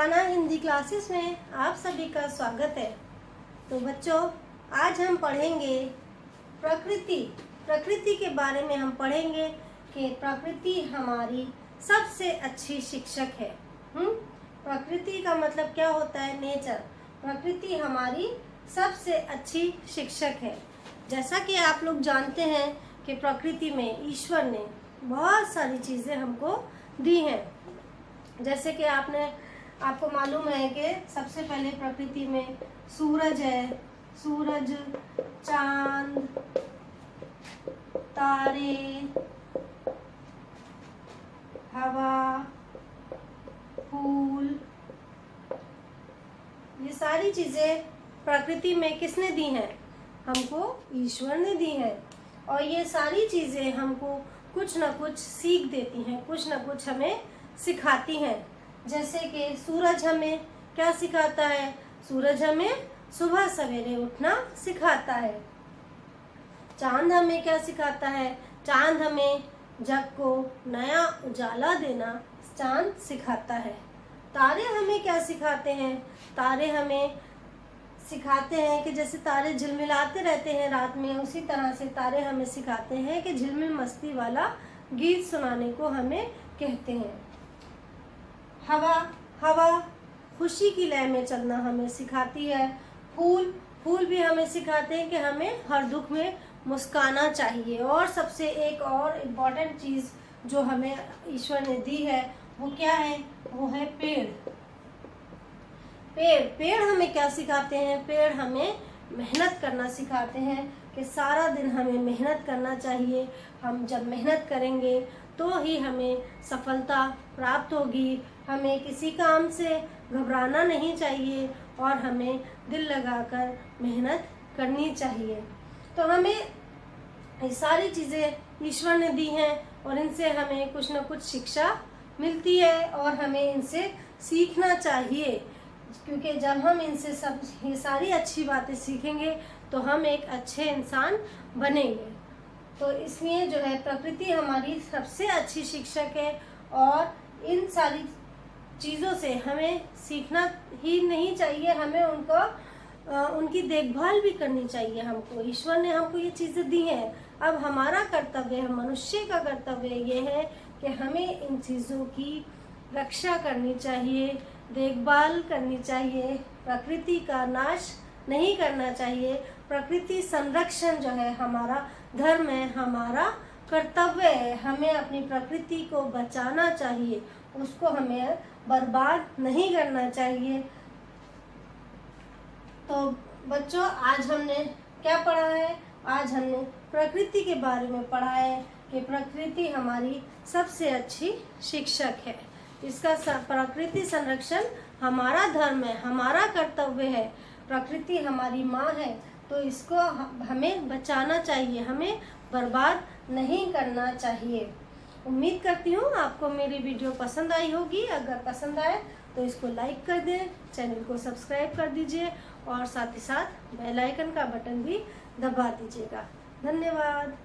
सुहाना Hindi classes में आप सभी का स्वागत है। तो बच्चों, आज हम पढ़ेंगे प्रकृति के बारे में। हम पढ़ेंगे कि प्रकृति हमारी सबसे अच्छी शिक्षक है। प्रकृति का मतलब क्या होता है? नेचर। प्रकृति हमारी सबसे अच्छी शिक्षक है। जैसा कि आप लोग जानते हैं कि प्रकृति में ईश्वर ने बहुत सारी चीज़ें हमको दी हैं। जैसे कि आपको मालूम है कि सबसे पहले प्रकृति में सूरज है, सूरज, चांद, तारे, हवा, फूल, ये सारी चीज़ें प्रकृति में किसने दी हैं? हमको ईश्वर ने दी है। और ये सारी चीज़ें हमको कुछ न कुछ सीख देती हैं, कुछ न कुछ हमें सिखाती हैं। जैसे कि सूरज हमें क्या सिखाता है? सूरज हमें सुबह सवेरे उठना सिखाता है। चांद हमें क्या सिखाता है? चांद हमें जग को नया उजाला देना चांद सिखाता है। तारे हमें क्या सिखाते हैं? तारे हमें सिखाते हैं कि जैसे तारे झिलमिलाते रहते हैं रात में, उसी तरह से तारे हमें सिखाते हैं कि झिलमिल मस्ती वाला गीत सुनाने को हमें कहते हैं। हवा खुशी की लय में चलना हमें सिखाती है। फूल भी हमें सिखाते हैं कि हमें हर दुख में मुस्काना चाहिए। और सबसे एक और इम्पॉर्टेंट चीज़ जो हमें ईश्वर ने दी है वो क्या है? वो है पेड़ हमें क्या सिखाते हैं? पेड़ हमें मेहनत करना सिखाते हैं कि सारा दिन हमें मेहनत करना चाहिए। हम जब मेहनत करेंगे तो ही हमें सफलता प्राप्त होगी। हमें किसी काम से घबराना नहीं चाहिए और हमें दिल लगाकर मेहनत करनी चाहिए। तो हमें ये सारी चीज़ें ईश्वर ने दी हैं और इनसे हमें कुछ न कुछ शिक्षा मिलती है और हमें इनसे सीखना चाहिए। क्योंकि जब हम इनसे सब ये सारी अच्छी बातें सीखेंगे तो हम एक अच्छे इंसान बनेंगे। तो इसलिए जो है प्रकृति हमारी सबसे अच्छी शिक्षक है और इन सारी चीज़ों से हमें सीखना ही नहीं चाहिए, हमें उनकी देखभाल भी करनी चाहिए। हमको ईश्वर ने हमको ये चीज़ें दी हैं। अब हमारा कर्तव्य, हम मनुष्य का कर्तव्य ये है कि हमें इन चीज़ों की रक्षा करनी चाहिए, देखभाल करनी चाहिए। प्रकृति का नाश नहीं करना चाहिए। प्रकृति संरक्षण जो है हमारा धर्म है, हमारा कर्तव्य है। हमें अपनी प्रकृति को बचाना चाहिए, उसको हमें बर्बाद नहीं करना चाहिए। तो बच्चों, आज हमने क्या पढ़ा है? आज हमने प्रकृति के बारे में पढ़ा है कि प्रकृति हमारी सबसे अच्छी शिक्षक है। इसका प्रकृति संरक्षण हमारा धर्म है, हमारा कर्तव्य है। प्रकृति हमारी माँ है तो इसको हमें बचाना चाहिए, हमें बर्बाद नहीं करना चाहिए। उम्मीद करती हूँ आपको मेरी वीडियो पसंद आई होगी। अगर पसंद आए तो इसको लाइक कर दें, चैनल को सब्सक्राइब कर दीजिए और साथ ही साथ बेल आइकन का बटन भी दबा दीजिएगा। धन्यवाद।